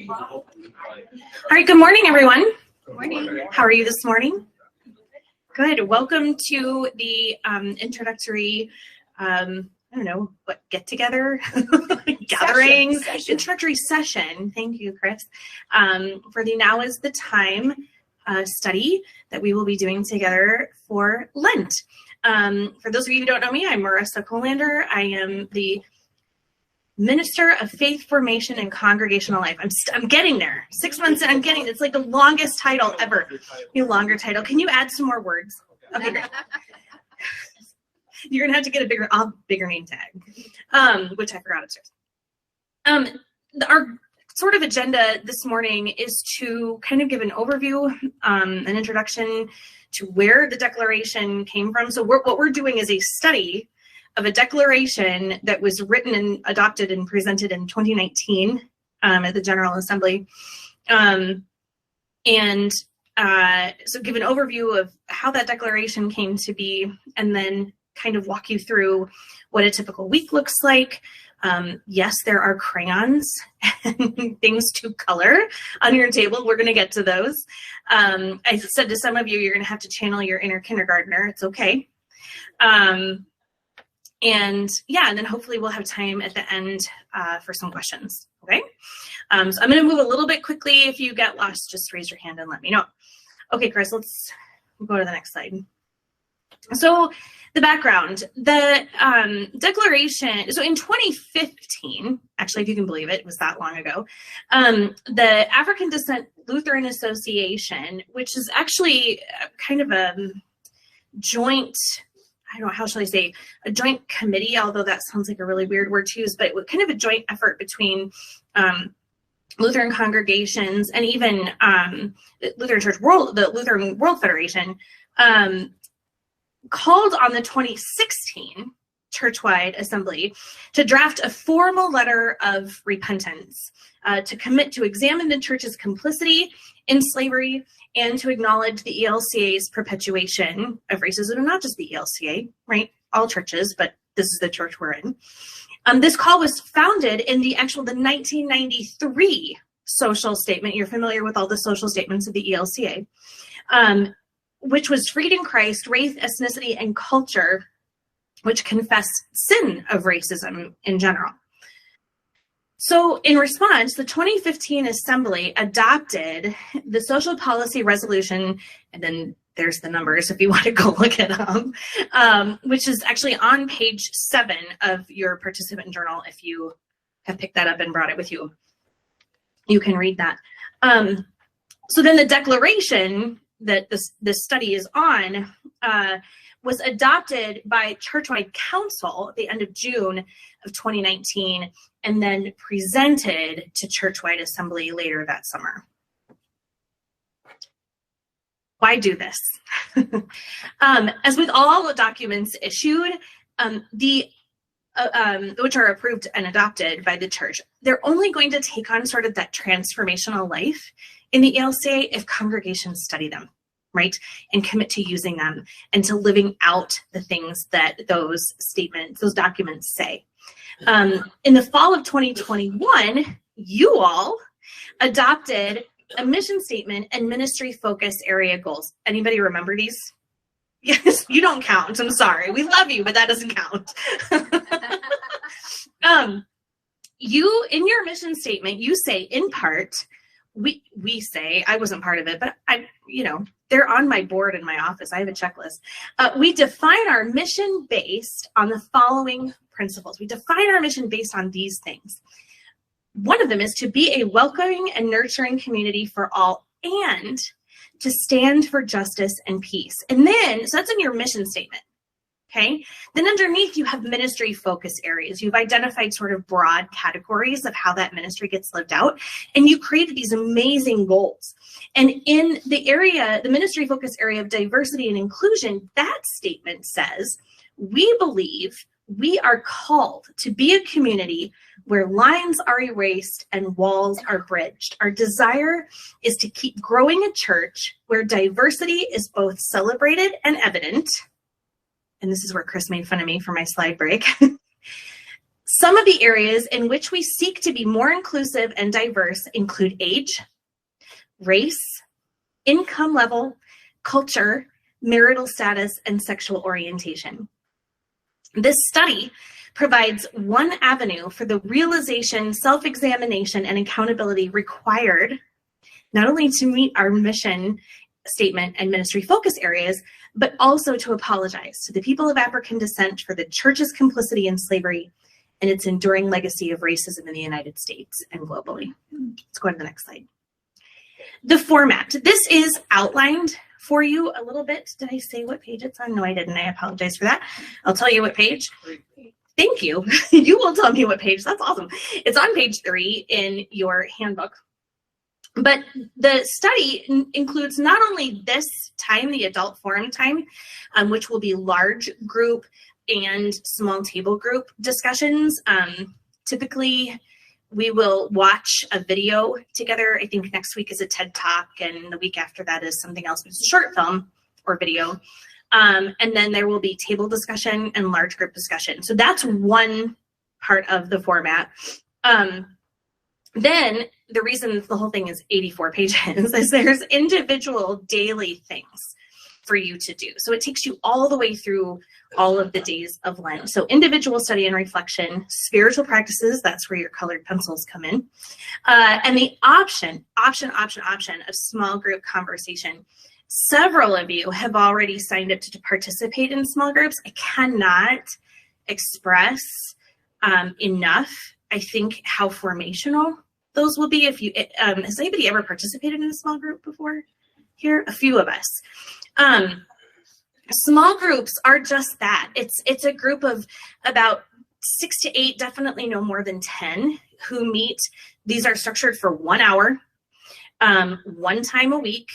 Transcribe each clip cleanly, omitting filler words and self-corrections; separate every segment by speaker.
Speaker 1: All right, good morning, everyone.
Speaker 2: Good morning.
Speaker 1: How are you this morning? Good. Welcome to the introductory, get together, gathering, introductory session. Thank you, Chris. For the Now is the Time study that we will be doing together for Lent. For those of you who don't know me, I'm Marissa Colander. I am the Minister of Faith Formation and Congregational Life. I'm getting there. 6 months in, it's like the longest title ever. A longer title. Can you add some more words? Okay, great. You're gonna have to get a bigger name tag, which I forgot upstairs. Our sort of agenda this morning is to kind of give an overview, an introduction to where the declaration came from. So what we're doing is a study of a declaration that was written and adopted and presented in 2019 at the General Assembly. So give an overview of how that declaration came to be, and then kind of walk you through what a typical week looks like. Yes, there are crayons and things to color on your table. We're going to get to those. I said to some of you, you're going to have to channel your inner kindergartner. It's okay. And then hopefully we'll have time at the end for some questions, okay? So I'm going to move a little bit quickly. If you get lost, just raise your hand and let me know. Okay, Chris, let's go to the next slide. So the background, the declaration, so in 2015, actually, if you can believe it, it was that long ago, the African Descent Lutheran Association, which is actually kind of a joint, how shall I say, a joint committee, although that sounds like a really weird word to use, but it was kind of a joint effort between Lutheran congregations and even the Lutheran World Federation, called on the 2016 Churchwide Assembly to draft a formal letter of repentance, to commit to examine the church's complicity in slavery and to acknowledge the ELCA's perpetuation of racism, and not just the ELCA, right? All churches, but this is the church we're in. This call was founded in the 1993 social statement. You're familiar with all the social statements of the ELCA, which was freed in Christ, race, ethnicity, and culture, which confessed sin of racism in general. So in response, the 2015 Assembly adopted the Social Policy Resolution, and then there's the numbers if you want to go look it up, which is actually on page 7 of your participant journal. If you have picked that up and brought it with you, you can read that. So then the declaration that this study is on was adopted by Churchwide Council at the end of June of 2019, and then presented to Churchwide Assembly later that summer. Why do this? As with all documents issued, which are approved and adopted by the church, they're only going to take on sort of that transformational life in the ELCA if congregations study them, right? And commit to using them and to living out the things that those documents say. In the fall of 2021, you all adopted a mission statement and ministry focus area goals. Anybody remember these? Yes, you don't count. I'm sorry. We love you, but that doesn't count. You, in your mission statement, you say in part, we say, I wasn't part of it, but they're on my board in my office. I have a checklist. We define our mission based on the following principles. We define our mission based on these things. One of them is to be a welcoming and nurturing community for all, and to stand for justice and peace. And then, so that's in your mission statement. Okay. Then underneath you have ministry focus areas. You've identified sort of broad categories of how that ministry gets lived out. And you created these amazing goals. And in the ministry focus area of diversity and inclusion, that statement says, we believe we are called to be a community where lines are erased and walls are bridged. Our desire is to keep growing a church where diversity is both celebrated and evident. And this is where Chris made fun of me for my slide break. Some of the areas in which we seek to be more inclusive and diverse include age, race, income level, culture, marital status, and sexual orientation. This study provides one avenue for the realization, self-examination, and accountability required not only to meet our mission statement and ministry focus areas, but also to apologize to the people of African descent for the church's complicity in slavery and its enduring legacy of racism in the United States and globally. Let's go on to the next slide. The format. This is outlined for you a little bit. Did I say what page it's on? No, I didn't. I apologize for that. I'll tell you what page. Thank you. You will tell me what page. That's awesome. It's on page 3 in your handbook. But the study includes not only this time, the adult forum time, which will be large group and small table group discussions. Typically, we will watch a video together. I think next week is a TED Talk, and the week after that is something else, but it's a short film or video. And then there will be table discussion and large group discussion. So that's one part of the format. Then the reason the whole thing is 84 pages is there's individual daily things for you to do. So it takes you all the way through all of the days of Lent. So individual study and reflection, spiritual practices, that's where your colored pencils come in, and the option of small group conversation. Several of you have already signed up to participate in small groups. I cannot express enough, I think, how formational those will be. If you has anybody ever participated in a small group before here? A few of us. Small groups are just that. It's a group of about 6 to 8, definitely no more than 10, who meet. These are structured for 1 hour, one time a week.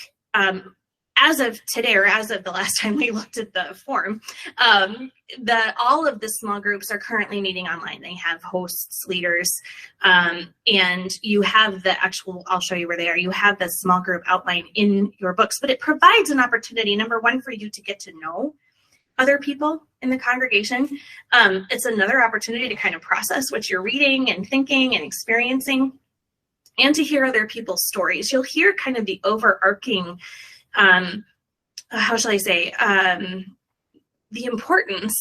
Speaker 1: As of today, or as of the last time we looked at the form, all of the small groups are currently meeting online. They have hosts, leaders, and you have the actual, I'll show you where they are. You have the small group outline in your books, but it provides an opportunity, number one, for you to get to know other people in the congregation. It's another opportunity to kind of process what you're reading and thinking and experiencing, and to hear other people's stories. You'll hear kind of the overarching how shall I say, the importance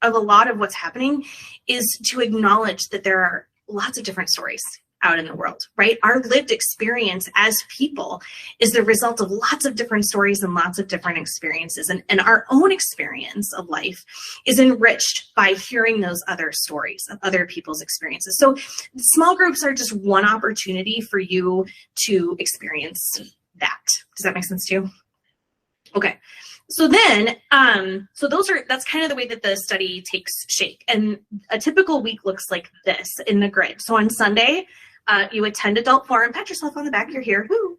Speaker 1: of a lot of what's happening is to acknowledge that there are lots of different stories out in the world, right? Our lived experience as people is the result of lots of different stories and lots of different experiences. And our own experience of life is enriched by hearing those other stories of other people's experiences. So small groups are just one opportunity for you to experience that. Does that make sense to you? Okay. So then, that's kind of the way that the study takes shape. And a typical week looks like this in the grid. So on Sunday, you attend adult forum, pat yourself on the back, you're here. Woo.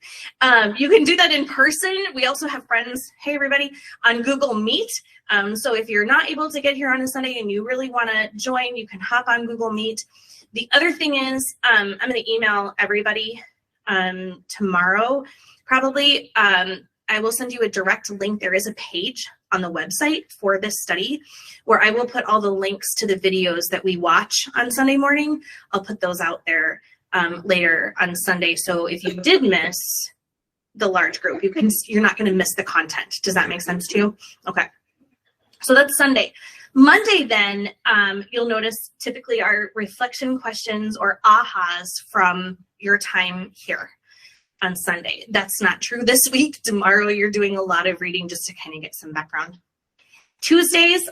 Speaker 1: You can do that in person. We also have friends, hey everybody, on Google Meet. So if you're not able to get here on a Sunday and you really want to join, you can hop on Google Meet. The other thing is, I'm going to email everybody tomorrow, probably. I will send you a direct link. There is a page on the website for this study where I will put all the links to the videos that we watch on Sunday morning. I'll put those out there later on Sunday. So if you did miss the large group, you're not going to miss the content. Does that make sense to you? Okay. So that's Sunday. Monday, then, you'll notice typically our reflection questions or ahas from your time here on Sunday. That's not true this week. Tomorrow, you're doing a lot of reading just to kind of get some background. Tuesdays,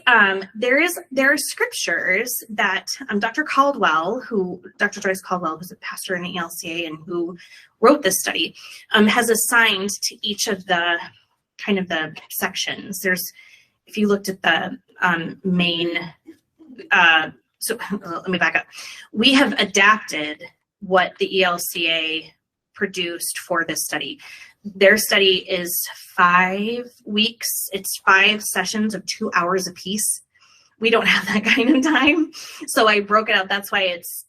Speaker 1: there are scriptures that Dr. Joyce Caldwell, who's a pastor in the ELCA and who wrote this study, has assigned to each of the kind of the sections. If you looked at the main, so let me back up. We have adapted what the ELCA produced for this study. Their study is 5 weeks. It's 5 sessions of 2 hours apiece. We don't have that kind of time. So I broke it out. That's why it's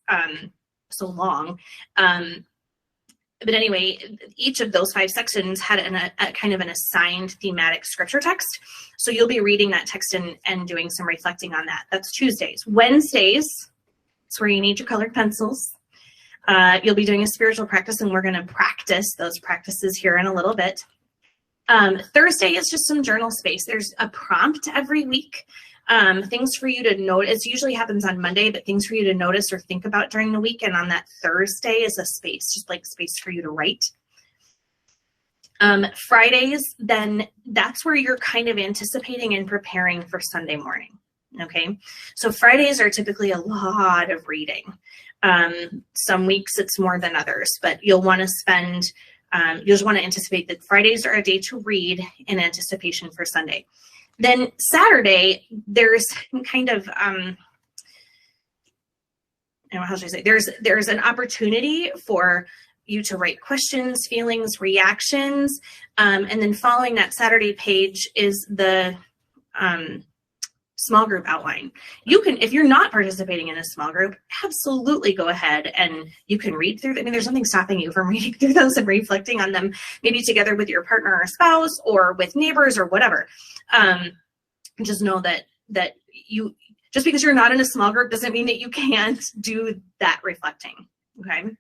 Speaker 1: so long. But anyway, each of those 5 sections had a kind of an assigned thematic scripture text. So you'll be reading that text and doing some reflecting on that. That's Tuesdays. Wednesdays, It's where you need your colored pencils. You'll be doing a spiritual practice, and we're going to practice those practices here in a little bit. Thursday is just some journal space. There's a prompt every week, things for you to notice. It usually happens on Monday, but things for you to notice or think about during the week. And on that Thursday is a space, just like space for you to write. Fridays, then that's where you're kind of anticipating and preparing for Sunday morning. Okay, so Fridays are typically a lot of reading. Some weeks it's more than others, but you'll want to spend, you'll just want to anticipate that Fridays are a day to read in anticipation for Sunday. Then Saturday, there's kind of, how should I say, there's an opportunity for you to write questions, feelings, reactions, and then following that Saturday page is the small group outline. You can, if you're not participating in a small group, absolutely go ahead and you can read through them. I mean, there's nothing stopping you from reading through those and reflecting on them, maybe together with your partner or spouse or with neighbors or whatever. Just know that you, just because you're not in a small group doesn't mean that you can't do that reflecting. Okay.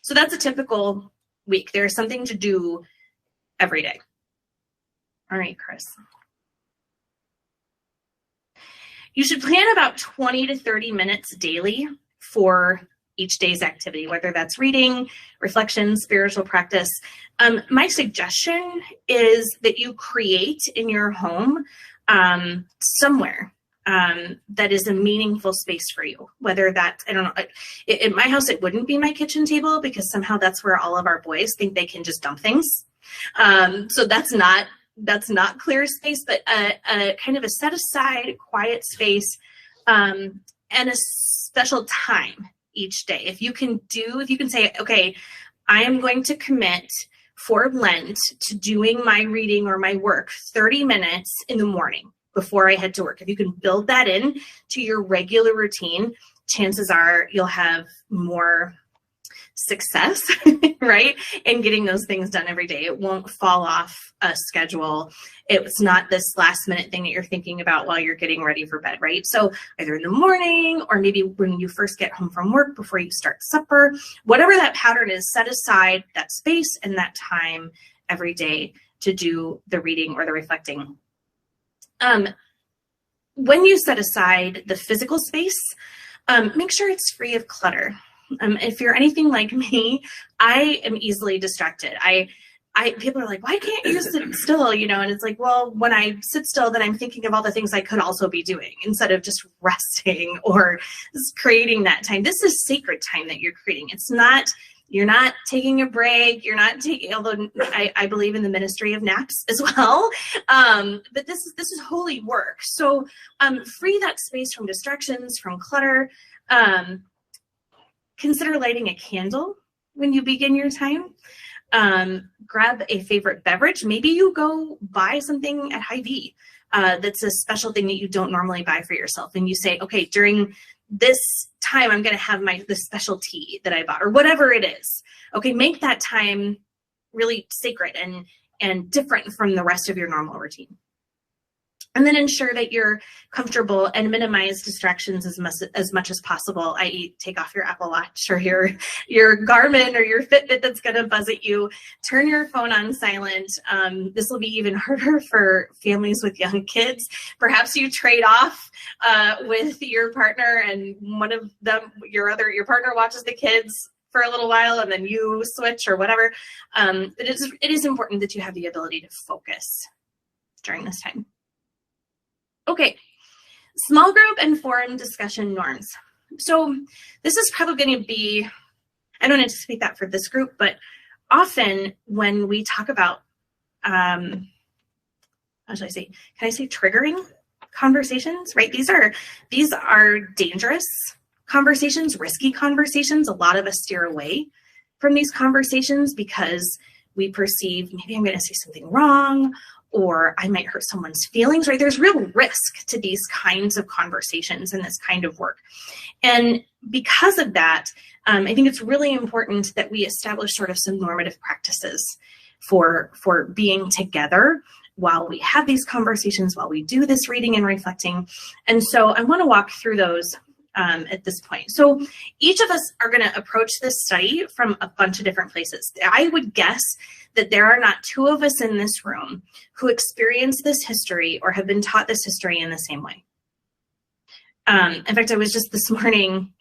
Speaker 1: So that's a typical week. There's something to do every day. All right, Chris. You should plan about 20 to 30 minutes daily for each day's activity, whether that's reading, reflection, spiritual practice. My suggestion is that you create in your home somewhere that is a meaningful space for you, whether that's, I don't know, in my house, it wouldn't be my kitchen table because somehow that's where all of our boys think they can just dump things. So that's not clear space, but a kind of a set aside quiet space and a special time each day. If you can say, okay, I am going to commit for Lent to doing my reading or my work 30 minutes in the morning before I head to work. If you can build that in to your regular routine, chances are you'll have more success, right? In getting those things done every day. It won't fall off a schedule. It's not this last minute thing that you're thinking about while you're getting ready for bed, right? So either in the morning or maybe when you first get home from work before you start supper, whatever that pattern is, set aside that space and that time every day to do the reading or the reflecting. When you set aside the physical space, make sure it's free of clutter. If you're anything like me, I am easily distracted. People are like, why can't you sit still? And it's like, well, when I sit still, then I'm thinking of all the things I could also be doing instead of just resting or just creating that time. This is sacred time that you're creating. You're not taking a break. You're not taking, although I believe in the ministry of naps as well. But this is holy work. So free that space from distractions, from clutter. Consider lighting a candle when you begin your time. Grab a favorite beverage. Maybe you go buy something at Hy-Vee that's a special thing that you don't normally buy for yourself. And you say, okay, during this time, I'm going to have this special tea that I bought or whatever it is. Okay, make that time really sacred and different from the rest of your normal routine. And then ensure that you're comfortable and minimize distractions as much as possible, i.e. take off your Apple Watch or your Garmin or your Fitbit that's going to buzz at you. Turn your phone on silent. This will be even harder for families with young kids. Perhaps you trade off with your partner and one of them, your partner watches the kids for a little while and then you switch or whatever. It is important that you have the ability to focus during this time. Okay, small group and forum discussion norms. So this is probably going to be, I don't anticipate that for this group, but often when we talk about, how should I say, can I say triggering conversations, right? These are dangerous conversations, risky conversations. A lot of us steer away from these conversations because we perceive maybe I'm going to say something wrong or I might hurt someone's feelings, right? There's real risk to these kinds of conversations and this kind of work. And because of that, I think it's really important that we establish sort of some normative practices for being together while we have these conversations, while we do this reading and reflecting. And so I want to walk through those at this point. So each of us are going to approach this study from a bunch of different places. I would guess that there are not two of us in this room who experience this history or have been taught this history in the same way. In fact, I was just this morning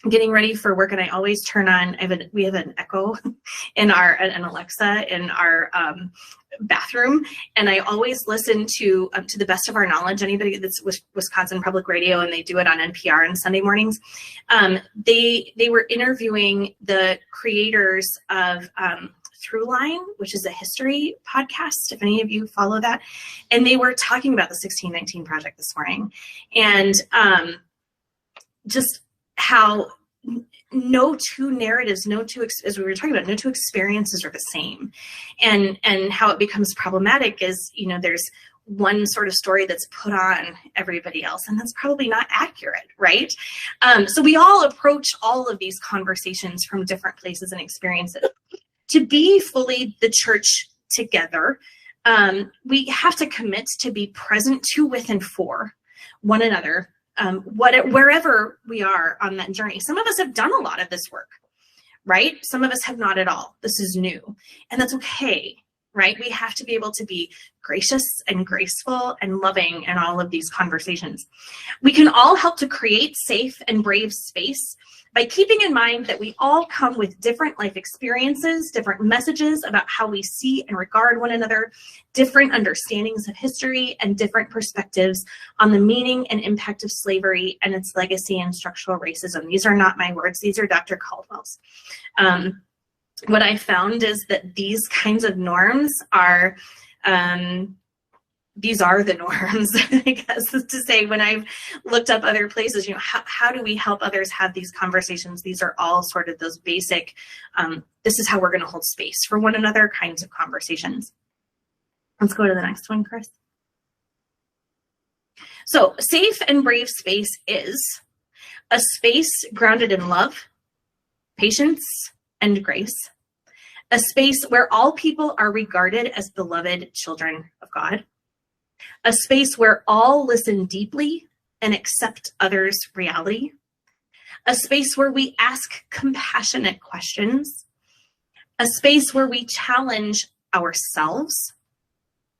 Speaker 1: getting ready for work, and I always turn on, we have an Echo in an Alexa in our bathroom, and I always listen to the best of our knowledge. Anybody that's with Wisconsin Public Radio, and they do it on NPR on Sunday mornings, they were interviewing the creators of Throughline, which is a history podcast, if any of you follow that, and they were talking about the 1619 Project this morning, and just how no two narratives, as we were talking about, no two experiences are the same, and how it becomes problematic is, there's one sort of story that's put on everybody else, and that's probably not accurate, right? So we all approach all of these conversations from different places and experiences. To be fully the church together, we have to commit to be present to, with, and for one another, wherever we are on that journey. Some of us have done a lot of this work, right? Some of us have not at all. This is new, and that's okay, right? We have to be able to be gracious and graceful and loving in all of these conversations. We can all help to create safe and brave space by keeping in mind that we all come with different life experiences, different messages about how we see and regard one another, different understandings of history, and different perspectives on the meaning and impact of slavery and its legacy and structural racism. These are not my words, these are Dr. Caldwell's. What I found is that these kinds of norms are, these are the norms, I guess, to say, when I've looked up other places, how do we help others have these conversations? These are all sort of those basic, this is how we're going to hold space for one another kinds of conversations. Let's go to the next one, Chris. So safe and brave space is a space grounded in love, patience, and grace. A space where all people are regarded as beloved children of God. A space where all listen deeply and accept others' reality. A space where we ask compassionate questions. A space where we challenge ourselves.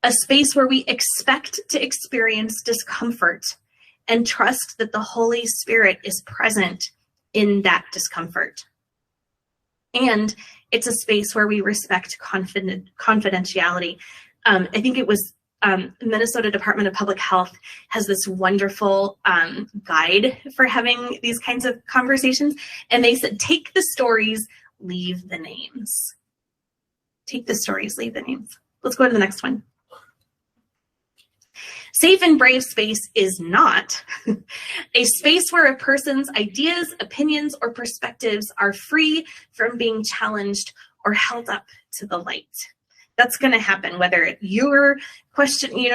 Speaker 1: A space where we expect to experience discomfort and trust that the Holy Spirit is present in that discomfort. And it's a space where we respect confidentiality. I think it was Minnesota Department of Public Health has this wonderful guide for having these kinds of conversations. And they said, take the stories, leave the names. Take the stories, leave the names. Let's go to the next one. Safe and brave space is not a space where a person's ideas, opinions, or perspectives are free from being challenged or held up to the light. That's going to happen whether you're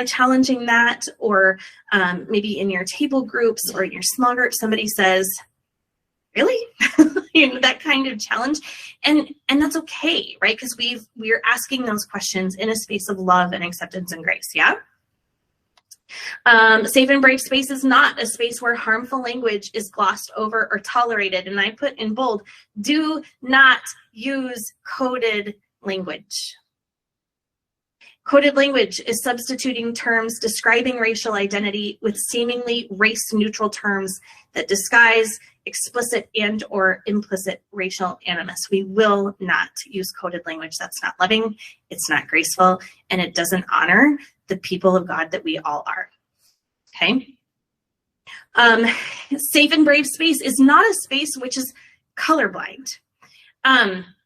Speaker 1: challenging that, or maybe in your table groups or in your small group, somebody says, really? That kind of challenge. And that's okay, right? Because we're asking those questions in a space of love and acceptance and grace, yeah? Safe and brave space is not a space where harmful language is glossed over or tolerated. And I put in bold, do not use coded language. Coded language is substituting terms describing racial identity with seemingly race-neutral terms that disguise explicit and or implicit racial animus. We will not use coded language. That's not loving, it's not graceful, and it doesn't honor the people of God that we all are, okay? Safe and brave space is not a space which is colorblind.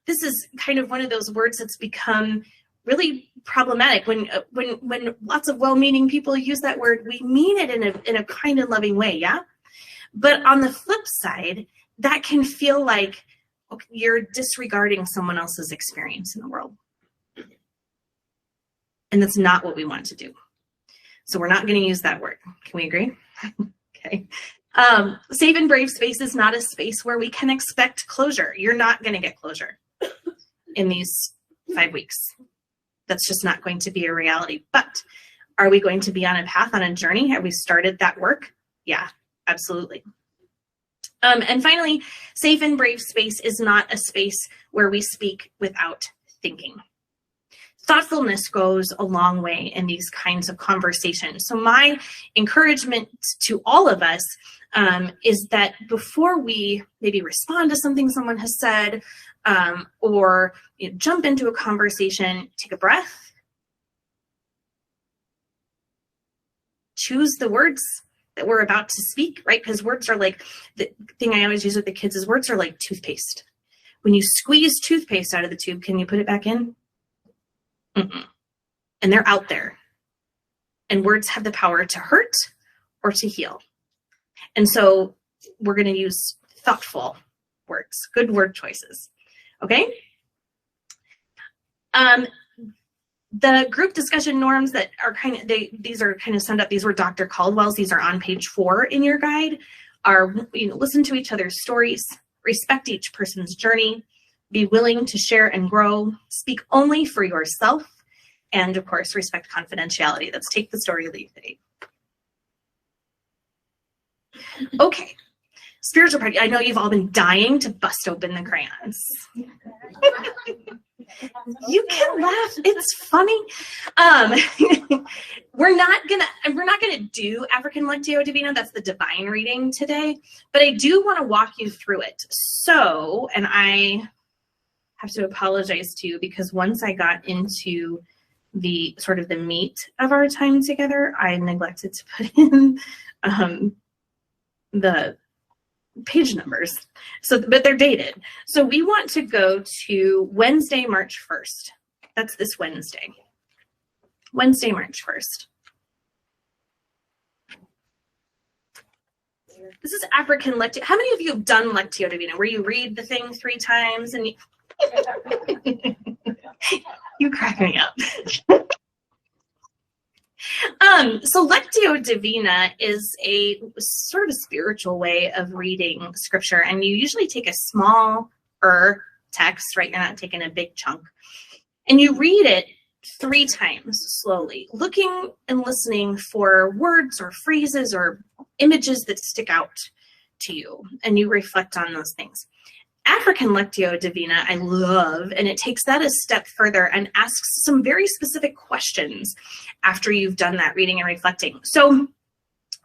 Speaker 1: This is kind of one of those words that's become really problematic. When lots of well-meaning people use that word, we mean it in a kind and loving way, yeah? But on the flip side, that can feel like you're disregarding someone else's experience in the world. And that's not what we want to do. So we're not going to use that word. Can we agree? Okay. Safe and brave space is not a space where we can expect closure. You're not going to get closure in these 5 weeks. That's just not going to be a reality. But are we going to be on a path, on a journey? Have we started that work? Yeah, absolutely. And finally, safe and brave space is not a space where we speak without thinking. Thoughtfulness goes a long way in these kinds of conversations. So my encouragement to all of us is that before we maybe respond to something someone has said, or jump into a conversation, take a breath, choose the words that we're about to speak, right? Because words are like, the thing I always use with the kids is words are like toothpaste. When you squeeze toothpaste out of the tube, can you put it back in? Mm-mm. And they're out there. And words have the power to hurt or to heal. And so we're going to use thoughtful words, good word choices. Okay? The group discussion norms that are these are kind of summed up. These were Dr. Caldwell's. These are on page 4 in your guide. Are, listen to each other's stories, respect each person's journey, be willing to share and grow, speak only for yourself, and of course, respect confidentiality. Let's take the story, leave it. Okay. Spiritual practice. I know you've all been dying to bust open the crayons. You can laugh. It's funny. We're not gonna do African Lectio Divina. That's the divine reading today. But I do want to walk you through it. So, and I have to apologize to you because once I got into the sort of the meat of our time together, I neglected to put in the page numbers. So, but they're dated. So we want to go to Wednesday, March 1st. That's this Wednesday. Wednesday, March 1st. This is African Lectio. How many of you have done Lectio Divina, where you read the thing 3 times and you crack me up. So Lectio Divina is a sort of spiritual way of reading scripture, and you usually take a smaller text, right? You're not taking a big chunk, and you read it 3 times slowly, looking and listening for words or phrases or images that stick out to you, and you reflect on those things. African Lectio Divina I love, and it takes that a step further and asks some very specific questions after you've done that reading and reflecting. So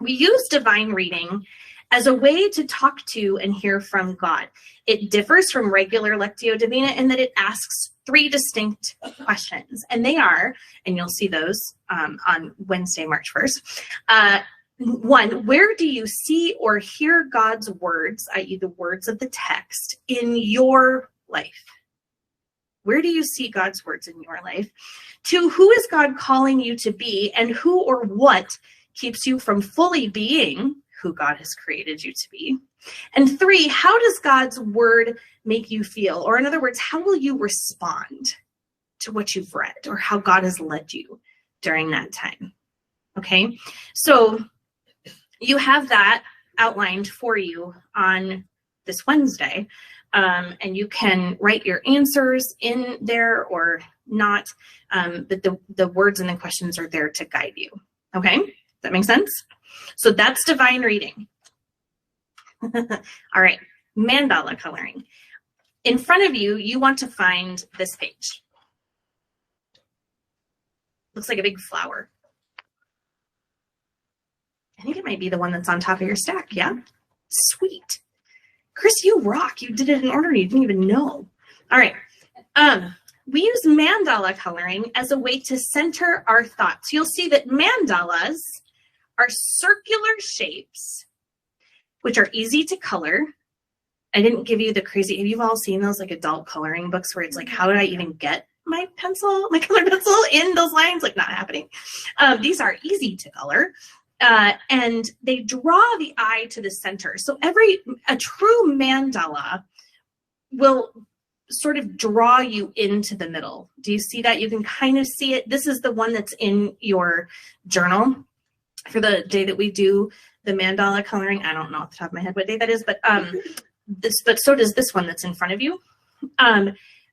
Speaker 1: we use divine reading as a way to talk to and hear from God. It differs from regular Lectio Divina in that it asks 3 distinct questions, and they are, and you'll see those on Wednesday, March 1st. 1, where do you see or hear God's words, i.e. the words of the text, in your life? Where do you see God's words in your life? 2, who is God calling you to be, and who or what keeps you from fully being who God has created you to be? And 3, how does God's word make you feel? Or in other words, how will you respond to what you've read or how God has led you during that time? Okay, so you have that outlined for you on this Wednesday, and you can write your answers in there or not, but the words and the questions are there to guide you. Okay, does that make sense? So that's divine reading. All right, mandala coloring. In front of you, you want to find this page. Looks like a big flower. I think it might be the one that's on top of your stack, yeah? Sweet. Chris, you rock. You did it in order. You didn't even know. All right. We use mandala coloring as a way to center our thoughts. You'll see that mandalas are circular shapes, which are easy to color. I didn't give you the crazy, have you all seen those like adult coloring books where it's like, how did I even get my colored pencil in those lines? Like, not happening. These are easy to color. And they draw the eye to the center. So a true mandala will sort of draw you into the middle. Do you see that? You can kind of see it. This is the one that's in your journal for the day that we do the mandala coloring. I don't know off the top of my head what day that is, but so does this one that's in front of you.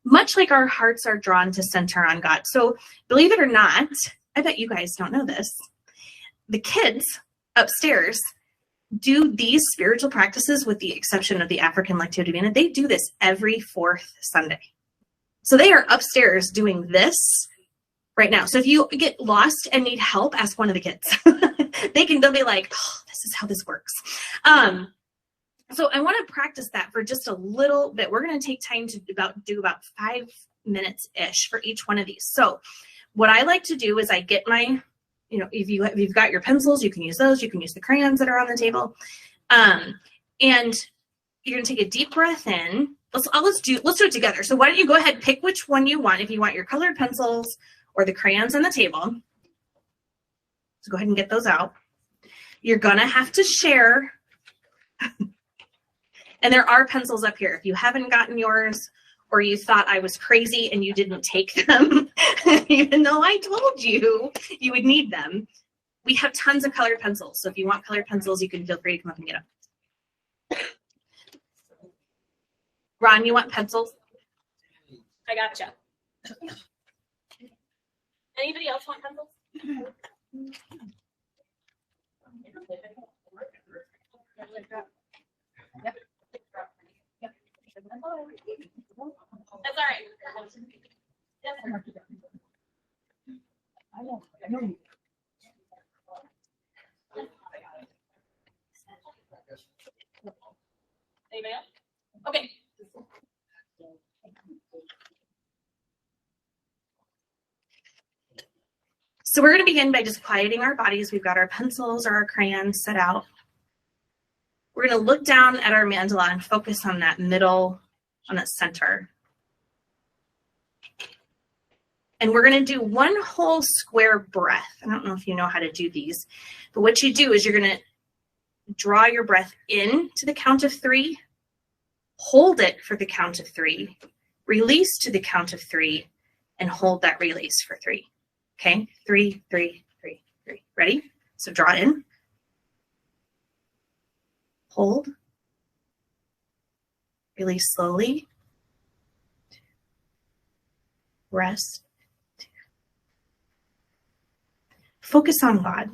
Speaker 1: Much like our hearts are drawn to center on God. So believe it or not, I bet you guys don't know this. The kids upstairs do these spiritual practices, with the exception of the African Lectio Divina. They do this every fourth Sunday. So they are upstairs doing this right now. So if you get lost and need help, ask one of the kids. They'll be like, oh, this is how this works. So I want to practice that for just a little bit. We're going to take time to do about 5 minutes-ish for each one of these. So what I like to do is I get my, if you've got your pencils, you can use those. You can use the crayons that are on the table. And you're going to take a deep breath in. Let's do it together. So why don't you go ahead and pick which one you want, if you want your colored pencils or the crayons on the table. So go ahead and get those out. You're going to have to share. And there are pencils up here. If you haven't gotten yours, or you thought I was crazy and you didn't take them, even though I told you you would need them, we have tons of colored pencils. So if you want colored pencils, you can feel free to come up and get them. Ron, you want pencils? I gotcha. Anybody else want pencils? Yep. That's all right. I know. Anybody else? Okay. So we're going to begin by just quieting our bodies. We've got our pencils or our crayons set out. We're going to look down at our mandala and focus on that middle, on that center. And we're going to do one whole square breath. I don't know if you know how to do these, but what you do is you're going to draw your breath in to the count of 3, hold it for the count of 3, release to the count of 3, and hold that release for 3. Okay, 3, 3, 3, 3. Ready? So draw in, hold, release slowly, rest. Focus on God.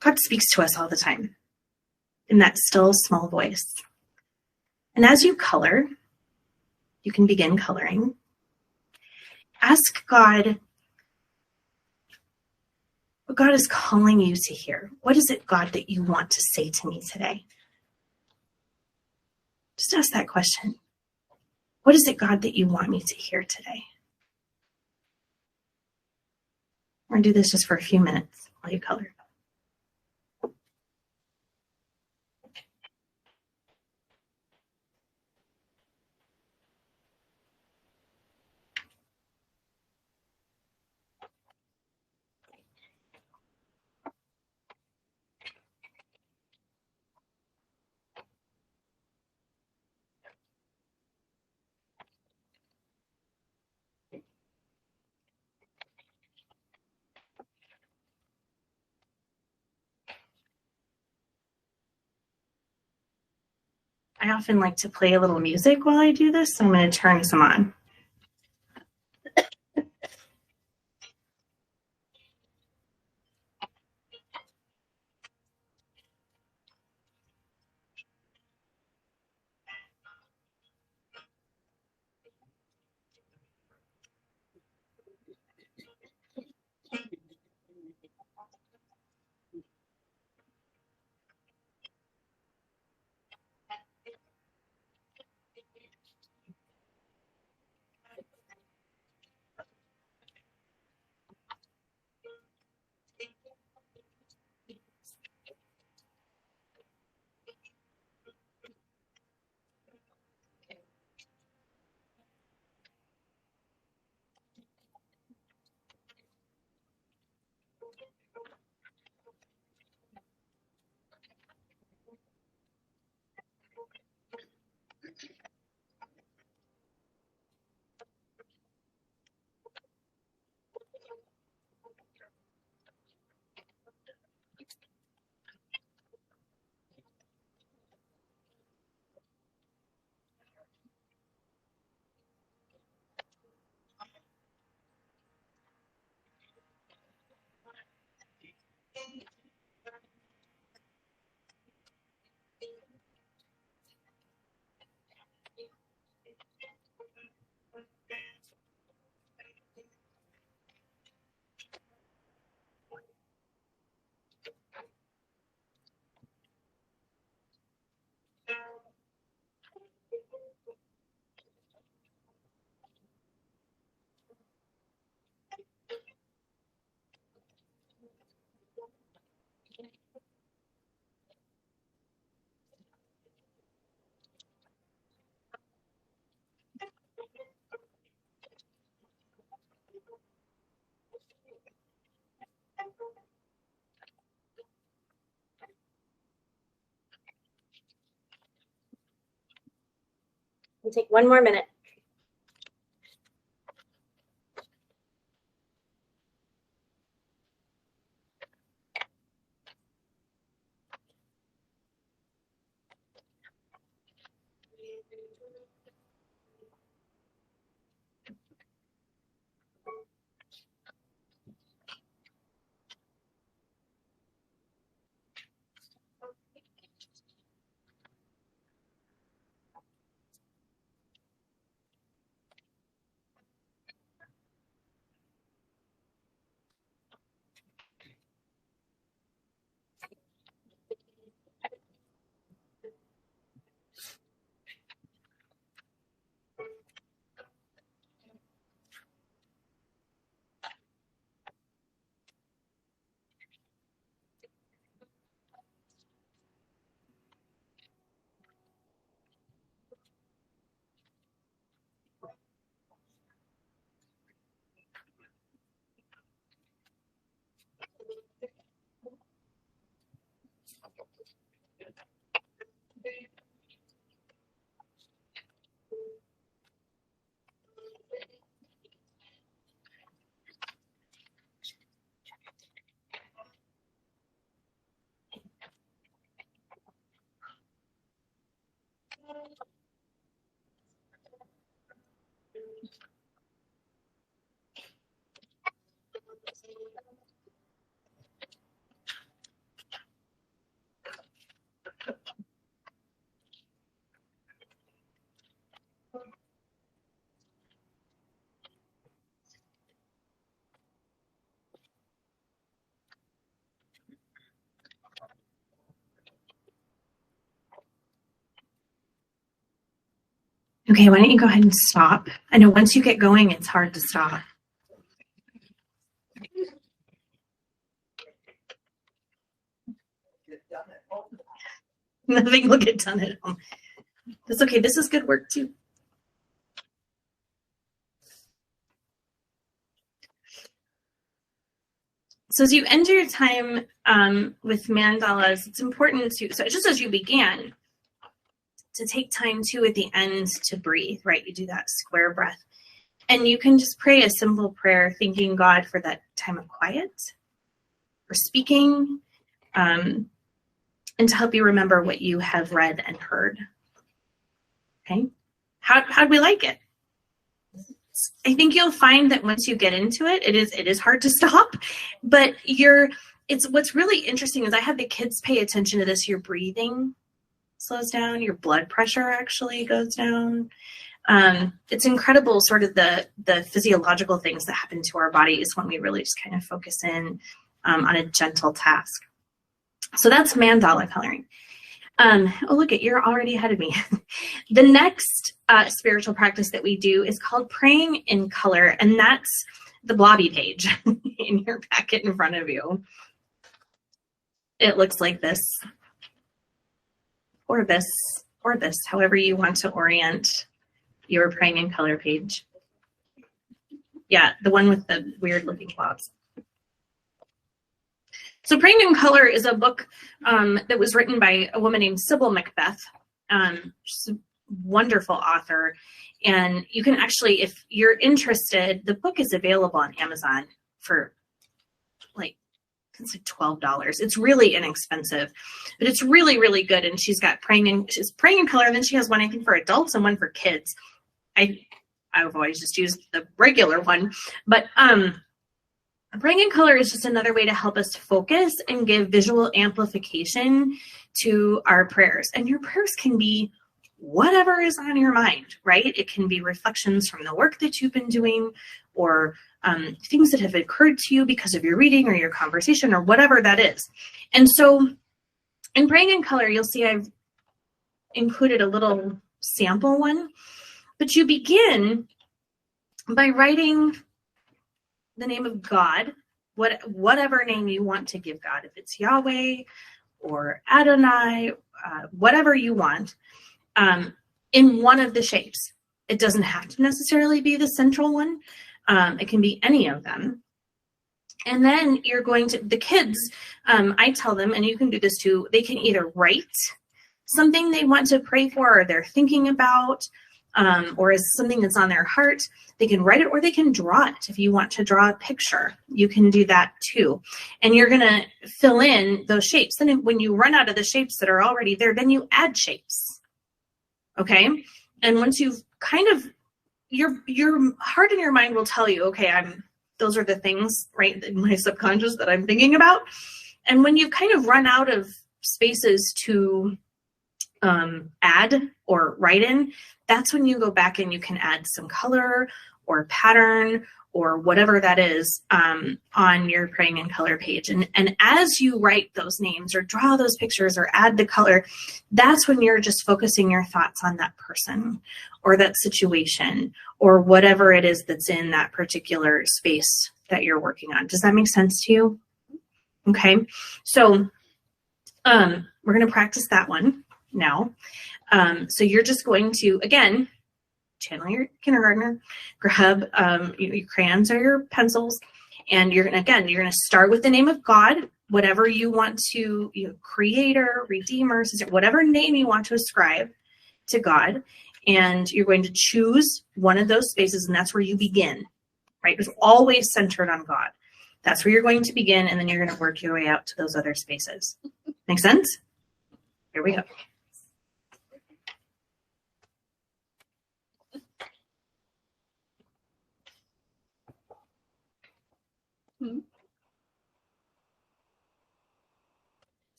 Speaker 1: God speaks to us all the time in that still, small voice. And as you color, you can begin coloring. Ask God what God is calling you to hear. What is it, God, that you want to say to me today? Just ask that question. What is it, God, that you want me to hear today? We're going to do this just for a few minutes while you color. I often like to play a little music while I do this, so I'm going to turn some on. We'll take one more minute. Okay, why don't you go ahead and stop? I know once you get going, it's hard to stop. Nothing will get done at home. That's okay. This is good work too. So as you enter your time with mandalas, it's important to, so just as you began, to take time too at the end to breathe, right? You do that square breath. And you can just pray a simple prayer, thanking God for that time of quiet, for speaking, and to help you remember what you have read and heard. Okay? How'd we like it? I think you'll find that once you get into it, it is hard to stop, but what's really interesting is I have the kids pay attention to this. Your breathing slows down, your blood pressure actually goes down. It's incredible sort of the physiological things that happen to our bodies when we really just kind of focus in on a gentle task. So that's mandala coloring. Oh, look at, you're already ahead of me. The next spiritual practice that we do is called praying in color, and that's the blobby page in your packet in front of you. It looks like this, or this, or this, however you want to orient your praying in color page. Yeah, the one with the weird looking blobs. So Praying in Color is a book that was written by a woman named Sybil Macbeth. She's a wonderful author. And you can actually, if you're interested, the book is available on Amazon for it's like $12. It's really inexpensive, but it's really, really good. And she's got Praying in Color. And then she has one, I think, for adults and one for kids. I've always just used the regular one, but Praying in Color is just another way to help us focus and give visual amplification to our prayers. And your prayers can be whatever is on your mind, right? It can be reflections from the work that you've been doing, or things that have occurred to you because of your reading or your conversation or whatever that is. And so in Praying in Color, you'll see I've included a little sample one, but you begin by writing the name of God, whatever name you want to give God, if it's Yahweh or Adonai, whatever you want, in one of the shapes. It doesn't have to necessarily be the central one. It can be any of them. And then you're going to, the kids, I tell them, and you can do this too, they can either write something they want to pray for or they're thinking about, or is something that's on their heart. They can write it or they can draw it. If you want to draw a picture, you can do that too. And you're going to fill in those shapes. Then when you run out of the shapes that are already there, then you add shapes. Okay? And once you've kind of, your heart and your mind will tell you, okay, those are the things, right, in my subconscious that I'm thinking about. And when you've kind of run out of spaces to add or write in, that's when you go back and you can add some color or pattern or whatever that is on your praying in color page. And as you write those names or draw those pictures or add the color, that's when you're just focusing your thoughts on that person or that situation or whatever it is that's in that particular space that you're working on. Does that make sense to you? Okay, so we're going to practice that one now. So you're just going to, again, channel your kindergartner, grab your crayons or your pencils, and you're going to start with the name of God, whatever you want to, creator, redeemer, sister, whatever name you want to ascribe to God. And you're going to choose one of those spaces, and that's where you begin, right? It's always centered on God. That's where you're going to begin, and then you're going to work your way out to those other spaces. Make sense? Here we go.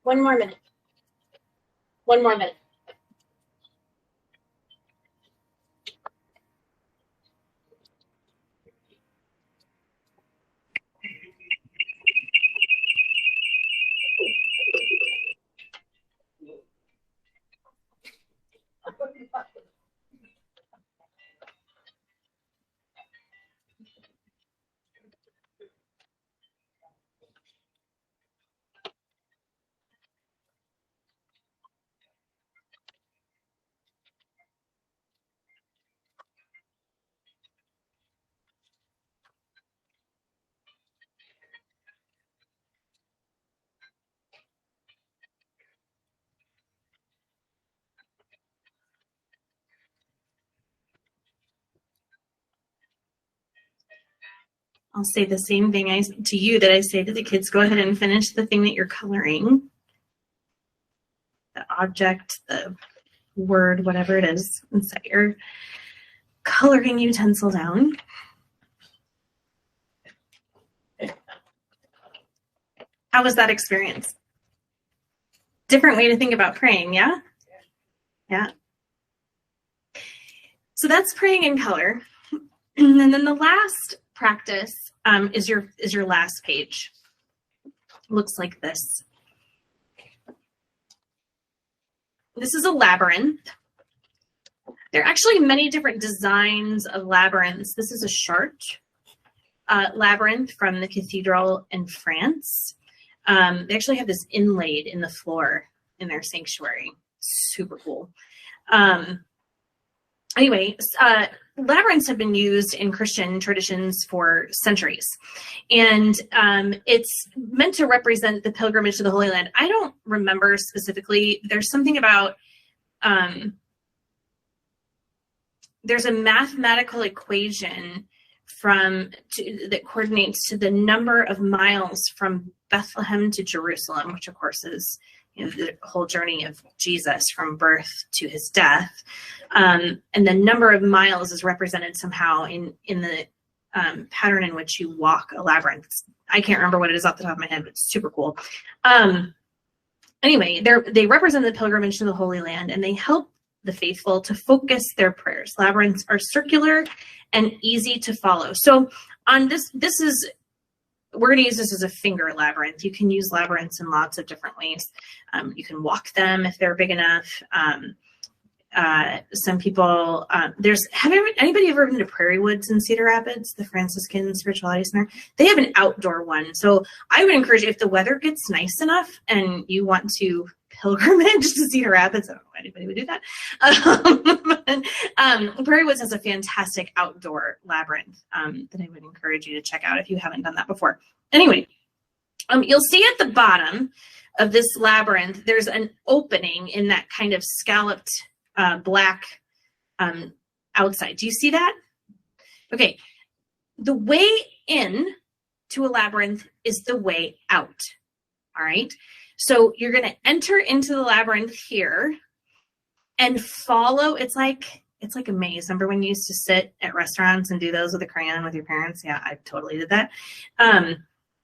Speaker 1: One more minute. One more minute. I'll say the same thing to you that I say to the kids. Go ahead and finish the thing that you're coloring. The object, the word, whatever it is, and set your coloring utensil down. How was that experience? Different way to think about praying, yeah? Yeah. So that's praying in color. And then the last practice is your last page. Looks like this. This is a labyrinth. There are actually many different designs of labyrinths. This is a Chartres labyrinth from the cathedral in France. They actually have this inlaid in the floor in their sanctuary. Super cool. Anyway, labyrinths have been used in Christian traditions for centuries. And it's meant to represent the pilgrimage to the Holy Land. I don't remember specifically. There's something about, there's a mathematical equation that coordinates to the number of miles from Bethlehem to Jerusalem, which of course is the whole journey of Jesus from birth to his death. And the number of miles is represented somehow in the pattern in which you walk a labyrinth. I can't remember what it is off the top of my head, but it's super cool. Anyway, they represent the pilgrimage to the Holy Land, and they help the faithful to focus their prayers. Labyrinths are circular and easy to follow. So on we're going to use this as a finger labyrinth. You can use labyrinths in lots of different ways. You can walk them if they're big enough. Some people, anybody ever been to Prairie Woods in Cedar Rapids, the Franciscan Spirituality Center? They have an outdoor one. So I would encourage you, if the weather gets nice enough and you want to pilgrimage to Cedar Rapids, I don't know why anybody would do that. Prairie Woods has a fantastic outdoor labyrinth that I would encourage you to check out if you haven't done that before. Anyway, you'll see at the bottom of this labyrinth, there's an opening in that kind of scalloped black outside. Do you see that? Okay. The way in to a labyrinth is the way out. All right. So you're going to enter into the labyrinth here and follow. It's like a maze. Remember when you used to sit at restaurants and do those with a crayon with your parents? Yeah, I totally did that.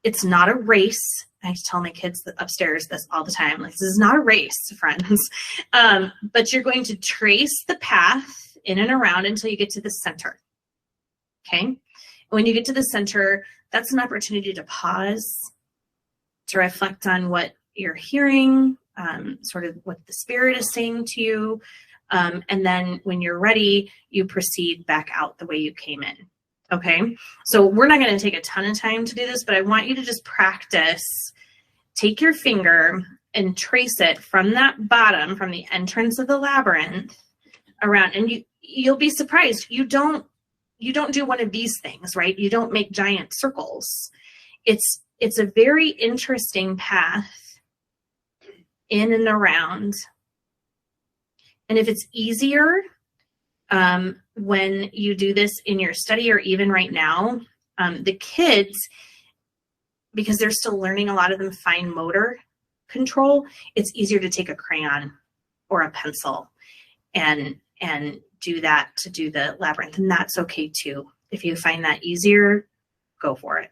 Speaker 1: It's not a race. I tell my kids upstairs this all the time. Like, this is not a race, friends. But you're going to trace the path in and around until you get to the center. Okay. When you get to the center, that's an opportunity to pause, to reflect on what you're hearing, sort of what the Spirit is saying to you. And then when you're ready, you proceed back out the way you came in. Okay. So we're not going to take a ton of time to do this, but I want you to just practice. Take your finger and trace it from that bottom, from the entrance of the labyrinth around. And you'll be surprised. You don't do one of these things, right? You don't make giant circles. It's a very interesting path in and around. And if it's easier, when you do this in your study or even right now, the kids, because they're still learning, a lot of them fine motor control, it's easier to take a crayon or a pencil and do that to do the labyrinth. And that's okay too. If you find that easier, go for it.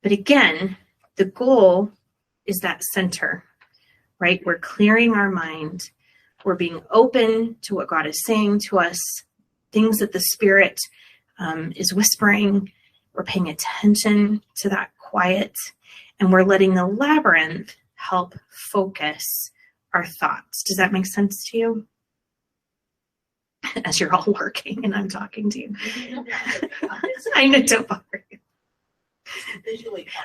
Speaker 1: But again, the goal is that center, right? We're clearing our mind. We're being open to what God is saying to us, things that the Spirit is whispering. We're paying attention to that quiet, and we're letting the labyrinth help focus our thoughts. Does that make sense to you? As you're all working and I'm talking to you. I know, don't bother you.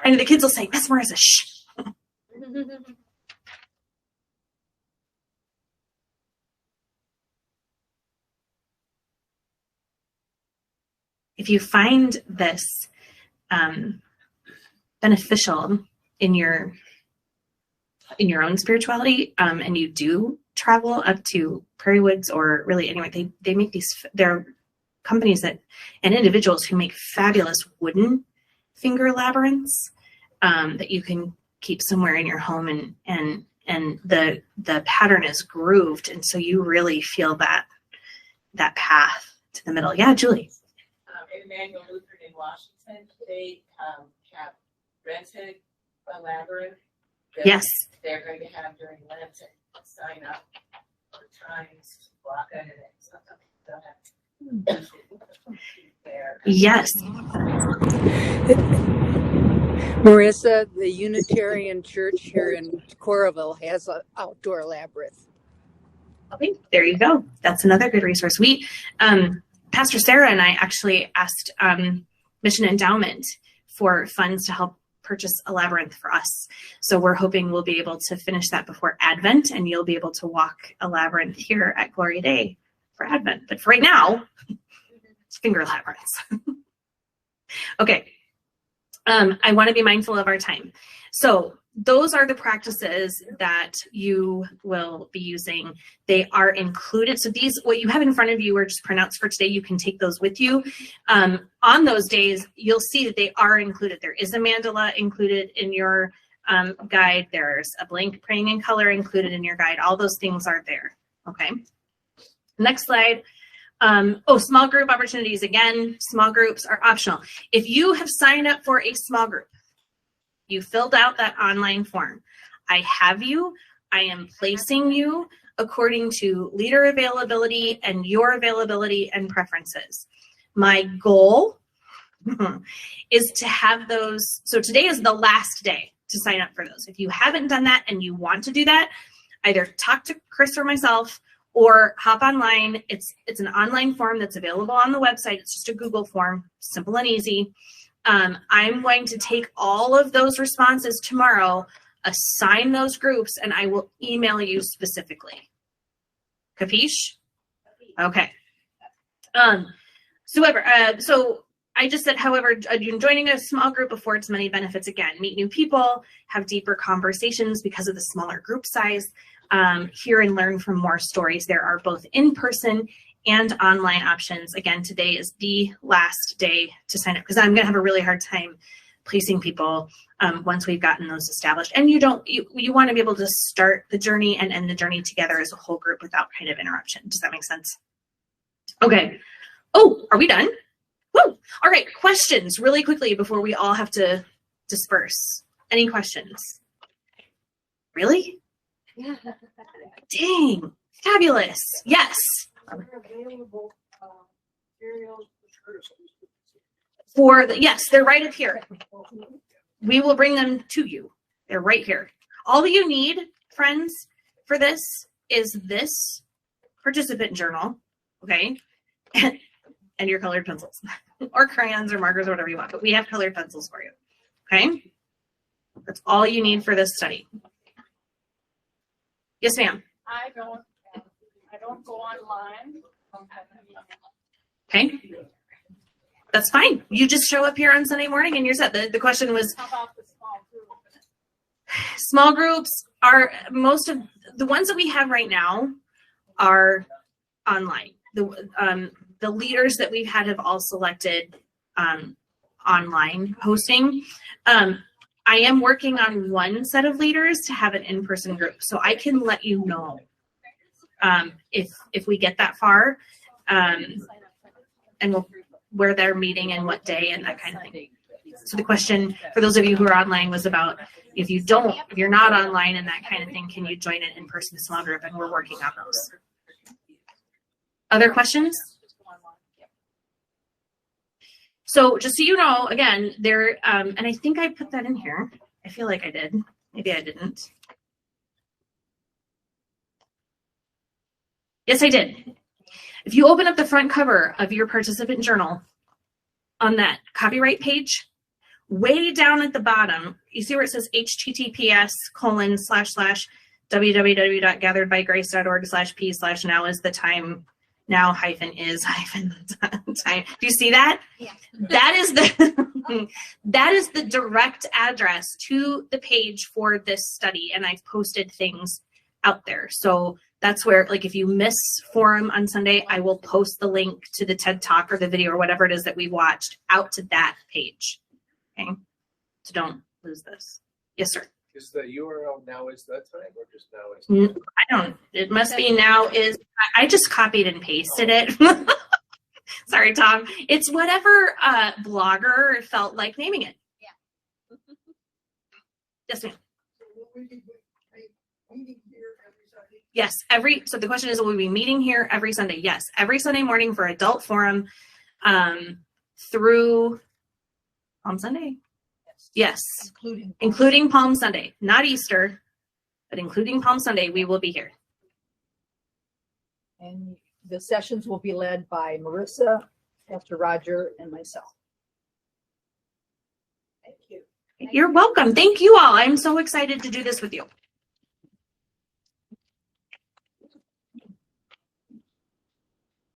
Speaker 1: And the kids will say, Miss Marissa, shh. If you find this beneficial in your own spirituality, and you do travel up to Prairie Woods or really anyway, they make these, they're companies and individuals who make fabulous wooden finger labyrinths that you can keep somewhere in your home, and the pattern is grooved, and so you really feel that path to the middle. Yeah, Julie.
Speaker 2: Emmanuel Lutheran in Washington, they have rented a labyrinth.
Speaker 1: Yes. They're
Speaker 2: going to have during Lent and sign up for times to block it and something.
Speaker 1: Yes.
Speaker 3: Marissa, the Unitarian Church here in Coralville has an outdoor labyrinth.
Speaker 1: Okay, there you go. That's another good resource. We, Pastor Sarah and I actually asked Mission Endowment for funds to help purchase a labyrinth for us. So we're hoping we'll be able to finish that before Advent, and you'll be able to walk a labyrinth here at Gloria Dei for Advent. But for right now, it's finger labyrinths. Okay. I want to be mindful of our time. So those are the practices that you will be using. They are included. So these, what you have in front of you are just printouts for today. You can take those with you. On those days, you'll see that they are included. There is a mandala included in your guide. There's a blank praying in color included in your guide. All those things are there. Okay. Next slide. Small group opportunities. Again, small groups are optional. If you have signed up for a small group, you filled out that online form, I have you, I am placing you according to leader availability and your availability and preferences. My goal is to have those. So today is the last day to sign up for those. If you haven't done that and you want to do that, either talk to Chris or myself or hop online. It's an online form that's available on the website. It's just a Google form, simple and easy. I'm going to take all of those responses tomorrow, assign those groups, and I will email you specifically. Capiche? Okay. So I just said, however, joining a small group affords many benefits. Again, meet new people, have deeper conversations because of the smaller group size, hear and learn from more stories. There are both in-person and online options. Again, today is the last day to sign up because I'm going to have a really hard time placing people once we've gotten those established. And you want to be able to start the journey and end the journey together as a whole group without kind of interruption. Does that make sense? Okay. Oh, are we done? Woo! All right. Questions really quickly before we all have to disperse. Any questions? Really? Yeah. Dang. Fabulous. Yes. Yes, they're right up here. We will bring them to you. They're right here. All you need, friends, for this is this participant journal, okay? And your colored pencils or crayons or markers or whatever you want, but we have colored pencils for you, okay? That's all you need for this study. Yes, ma'am.
Speaker 4: I don't go online.
Speaker 1: Okay. That's fine. You just show up here on Sunday morning and you're set. The question was,
Speaker 4: how about the small group?
Speaker 1: Small groups are most of the ones that we have right now are online. The leaders that we've had have all selected online hosting. I am working on one set of leaders to have an in-person group, so I can let you know if we get that far, and where they're meeting and what day and that kind of thing. So the question for those of you who are online was about if you're not online and that kind of thing, can you join an in-person small group? And we're working on those. Other questions? So just so you know, again, there, and I think I put that in here. I feel like I did. Maybe I didn't. Yes, I did. If you open up the front cover of your participant journal on that copyright page, way down at the bottom, you see where it says https://www.gatheredbygrace.org/p/now is the time. Now -is-time. Do you see that?
Speaker 4: Yeah.
Speaker 1: That is the direct address to the page for this study, and I've posted things out there. So That's where, like, if you miss forum on Sunday, I will post the link to the TED Talk or the video or whatever it is that we watched out to that page. Okay. So don't lose this. Yes, sir.
Speaker 5: Is the URL now is that time or just now is?
Speaker 1: I don't. It must be now is. I just copied and pasted it. Sorry, Tom. It's whatever blogger felt like naming it.
Speaker 6: Yeah.
Speaker 1: Yes, ma'am.
Speaker 7: So will we be meeting here every Sunday?
Speaker 1: Yes, so the question is, will we be meeting here every Sunday? Yes, every Sunday morning for adult forum through Palm Sunday. Yes, including Palm Sunday, not Easter, but including Palm Sunday, we will be here.
Speaker 8: And the sessions will be led by Marissa, Pastor Roger, and myself.
Speaker 7: Thank you.
Speaker 1: You're welcome. Thank you all. I'm so excited to do this with you.